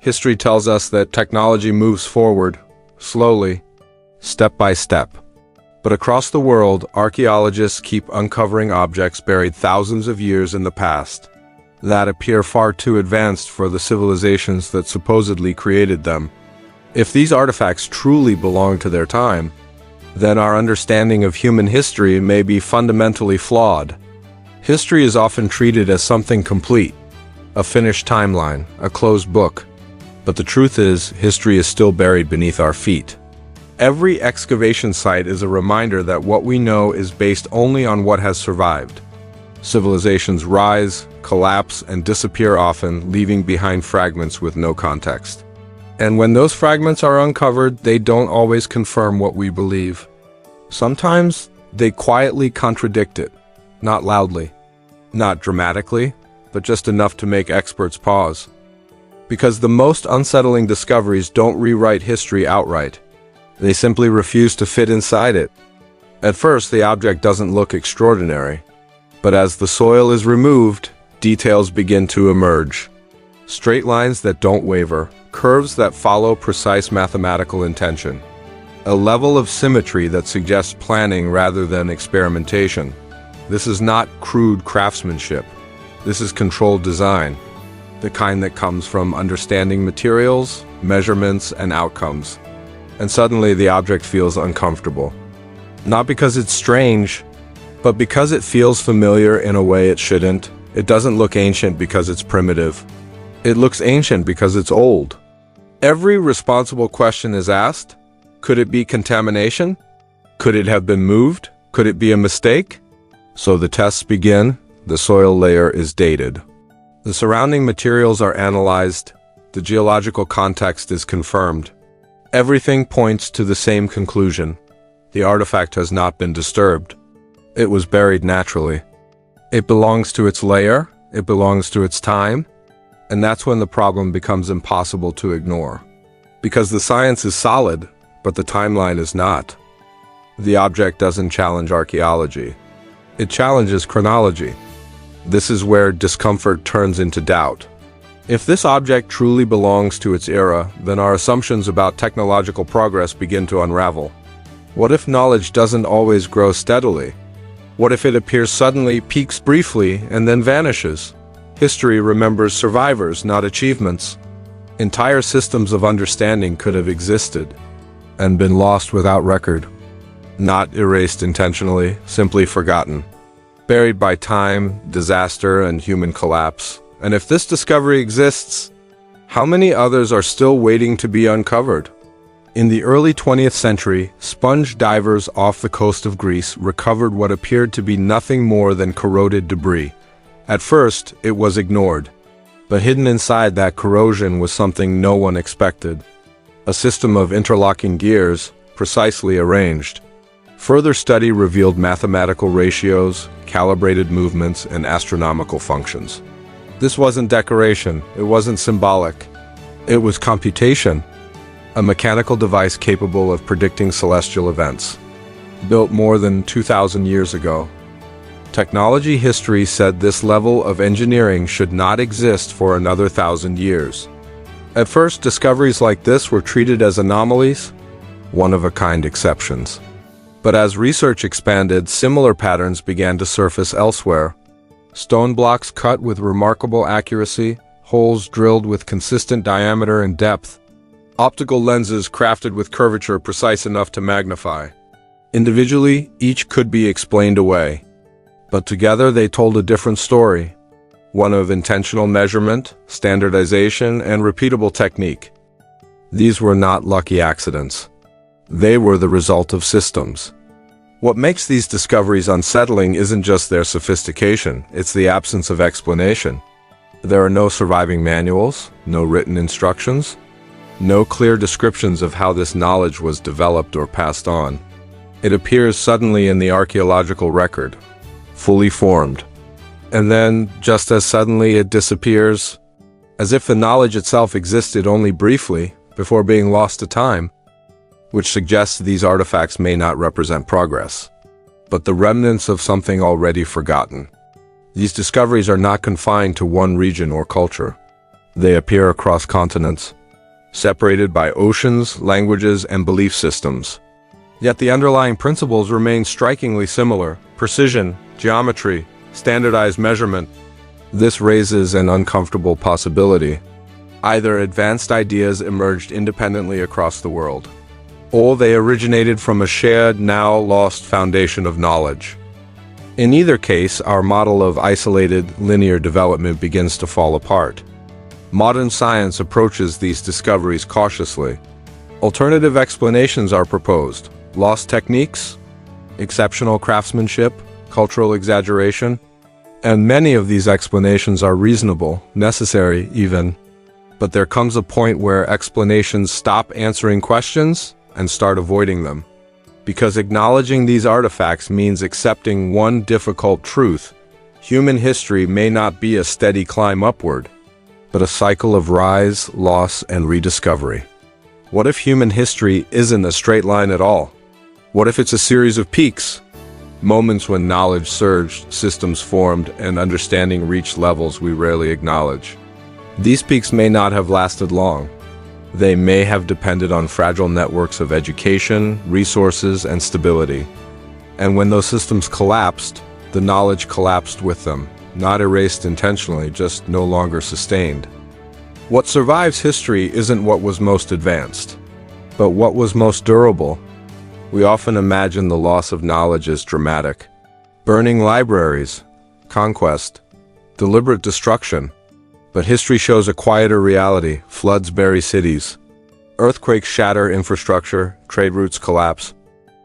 History tells us that technology moves forward, slowly, step by step. But across the world, archaeologists keep uncovering objects buried thousands of years in the past that appear far too advanced for the civilizations that supposedly created them. If these artifacts truly belong to their time, then our understanding of human history may be fundamentally flawed. History is often treated as something complete, a finished timeline, a closed book. But the truth is, history is still buried beneath our feet. Every excavation site is a reminder that what we know is based only on what has survived. Civilizations rise, collapse, and disappear often, leaving behind fragments with no context. And when those fragments are uncovered, they don't always confirm what we believe. Sometimes they quietly contradict it, not loudly, not dramatically, but just enough to make experts pause. Because the most unsettling discoveries don't rewrite history outright. They simply refuse to fit inside it. At first, the object doesn't look extraordinary. But as the soil is removed, details begin to emerge. Straight lines that don't waver, curves that follow precise mathematical intention. A level of symmetry that suggests planning rather than experimentation. This is not crude craftsmanship. This is controlled design. The kind that comes from understanding materials, measurements, and outcomes. And suddenly the object feels uncomfortable. Not because it's strange, but because it feels familiar in a way it shouldn't. It doesn't look ancient because it's primitive. It looks ancient because it's old. Every responsible question is asked. Could it be contamination? Could it have been moved? Could it be a mistake? So the tests begin. The soil layer is dated. The surrounding materials are analyzed. The geological context is confirmed. Everything points to the same conclusion. The artifact has not been disturbed. It was buried naturally. It belongs to its layer. It belongs to its time. And that's when the problem becomes impossible to ignore. Because the science is solid, but the timeline is not. The object doesn't challenge archaeology. It challenges chronology. This is where discomfort turns into doubt. If this object truly belongs to its era, then our assumptions about technological progress begin to unravel. What if knowledge doesn't always grow steadily? What if it appears suddenly, peaks briefly, and then vanishes? History remembers survivors, not achievements. Entire systems of understanding could have existed and been lost without record. Not erased intentionally, simply forgotten. Buried by time, disaster, and human collapse. And if this discovery exists, how many others are still waiting to be uncovered? In the early 20th century, sponge divers off the coast of Greece recovered what appeared to be nothing more than corroded debris. At first, it was ignored. But hidden inside that corrosion was something no one expected. A system of interlocking gears, precisely arranged. Further study revealed mathematical ratios, calibrated movements, and astronomical functions. This wasn't decoration, it wasn't symbolic. It was computation, a mechanical device capable of predicting celestial events. Built more than 2,000 years ago. Technology history said this level of engineering should not exist for another 1,000 years. At first, discoveries like this were treated as anomalies, one-of-a-kind exceptions. But as research expanded, similar patterns began to surface elsewhere. Stone blocks cut with remarkable accuracy, holes drilled with consistent diameter and depth, optical lenses crafted with curvature precise enough to magnify. Individually, each could be explained away. But together they told a different story. One of intentional measurement, standardization, and repeatable technique. These were not lucky accidents. They were the result of systems. What makes these discoveries unsettling isn't just their sophistication, it's the absence of explanation. There are no surviving manuals, no written instructions, no clear descriptions of how this knowledge was developed or passed on. It appears suddenly in the archaeological record, fully formed. And then, just as suddenly, it disappears, as if the knowledge itself existed only briefly before being lost to time, which suggests these artifacts may not represent progress, but the remnants of something already forgotten. These discoveries are not confined to one region or culture. They appear across continents, separated by oceans, languages, and belief systems. Yet the underlying principles remain strikingly similar: precision, geometry, standardized measurement. This raises an uncomfortable possibility. Either advanced ideas emerged independently across the world, or they originated from a shared, now lost foundation of knowledge. In either case, our model of isolated, linear development begins to fall apart. Modern science approaches these discoveries cautiously. Alternative explanations are proposed: lost techniques, exceptional craftsmanship, cultural exaggeration, and many of these explanations are reasonable, necessary even. But there comes a point where explanations stop answering questions and start avoiding them. Because acknowledging these artifacts means accepting one difficult truth: human history may not be a steady climb upward, but a cycle of rise, loss, and rediscovery. What if human history isn't a straight line at all? What if it's a series of peaks? Moments when knowledge surged, systems formed, and understanding reached levels we rarely acknowledge. These peaks may not have lasted long. They may have depended on fragile networks of education, resources, and stability. And when those systems collapsed, the knowledge collapsed with them, not erased intentionally, just no longer sustained. What survives history isn't what was most advanced, but what was most durable. We often imagine the loss of knowledge as dramatic: burning libraries, conquest, deliberate destruction. But history shows a quieter reality. Floods bury cities. Earthquakes shatter infrastructure. Trade routes collapse.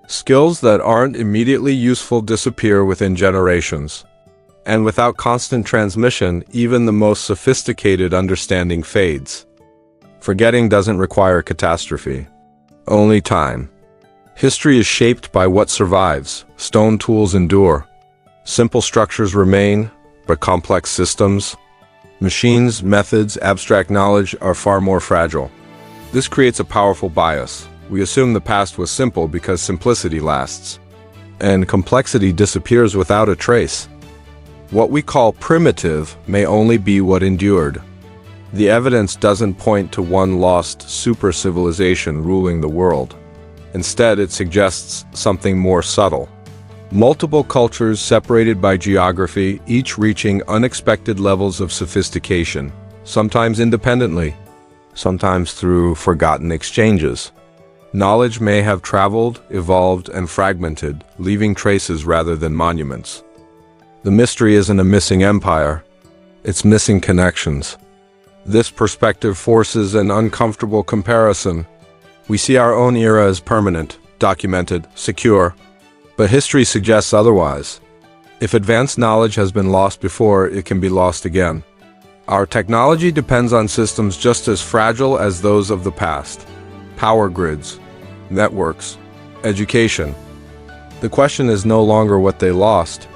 Skills that aren't immediately useful disappear within generations. And without constant transmission, even the most sophisticated understanding fades. Forgetting doesn't require catastrophe, only time. History is shaped by what survives. Stone tools endure. Simple structures remain, but complex systems, machines, methods, abstract knowledge are far more fragile. This creates a powerful bias. We assume the past was simple because simplicity lasts, and complexity disappears without a trace. What we call primitive may only be what endured. The evidence doesn't point to one lost super-civilization ruling the world. Instead, it suggests something more subtle. Multiple cultures separated by geography, each reaching unexpected levels of sophistication, sometimes independently, sometimes through forgotten exchanges. Knowledge may have traveled, evolved, and fragmented, leaving traces rather than monuments. The mystery isn't a missing empire, it's missing connections. This perspective forces an uncomfortable comparison. We see our own era as permanent, documented, secure, but history suggests otherwise. If advanced knowledge has been lost before, it can be lost again. Our technology depends on systems just as fragile as those of the past: power grids, networks, education. The question is no longer what they lost,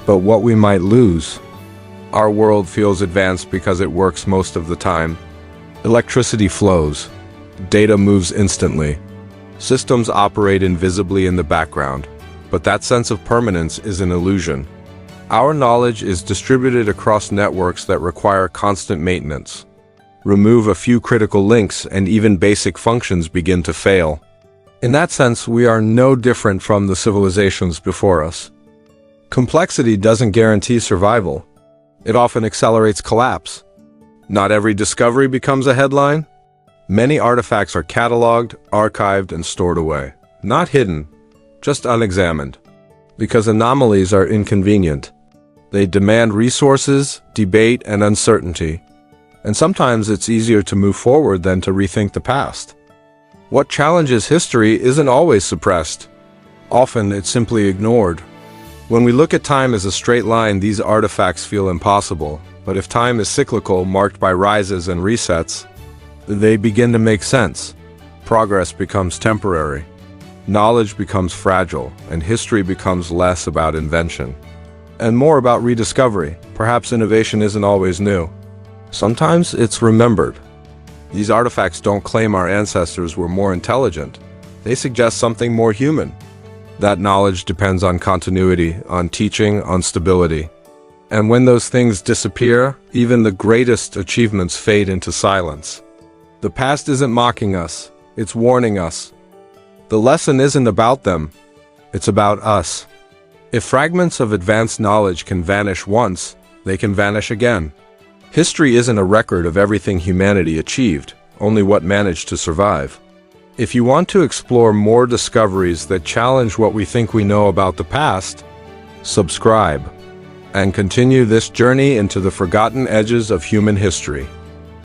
but what we might lose. Our world feels advanced because it works most of the time. Electricity flows. Data moves instantly. Systems operate invisibly in the background, but that sense of permanence is an illusion. Our knowledge is distributed across networks that require constant maintenance. Remove a few critical links and even basic functions begin to fail. In that sense, we are no different from the civilizations before us. Complexity doesn't guarantee survival. It often accelerates collapse. Not every discovery becomes a headline. Many artifacts are cataloged, archived, and stored away. Not hidden, just unexamined. Because anomalies are inconvenient. They demand resources, debate, and uncertainty. And sometimes it's easier to move forward than to rethink the past. What challenges history isn't always suppressed. Often it's simply ignored. When we look at time as a straight line, these artifacts feel impossible. But if time is cyclical, marked by rises and resets, they begin to make sense. Progress becomes temporary. Knowledge becomes fragile, and history becomes less about invention and more about rediscovery. Perhaps innovation isn't always new. Sometimes it's remembered. These artifacts don't claim our ancestors were more intelligent. They suggest something more human. That knowledge depends on continuity, on teaching, on stability. And when those things disappear, even the greatest achievements fade into silence. The past isn't mocking us, it's warning us. The lesson isn't about them, it's about us. If fragments of advanced knowledge can vanish once, they can vanish again. History isn't a record of everything humanity achieved, only what managed to survive. If you want to explore more discoveries that challenge what we think we know about the past, subscribe and continue this journey into the forgotten edges of human history.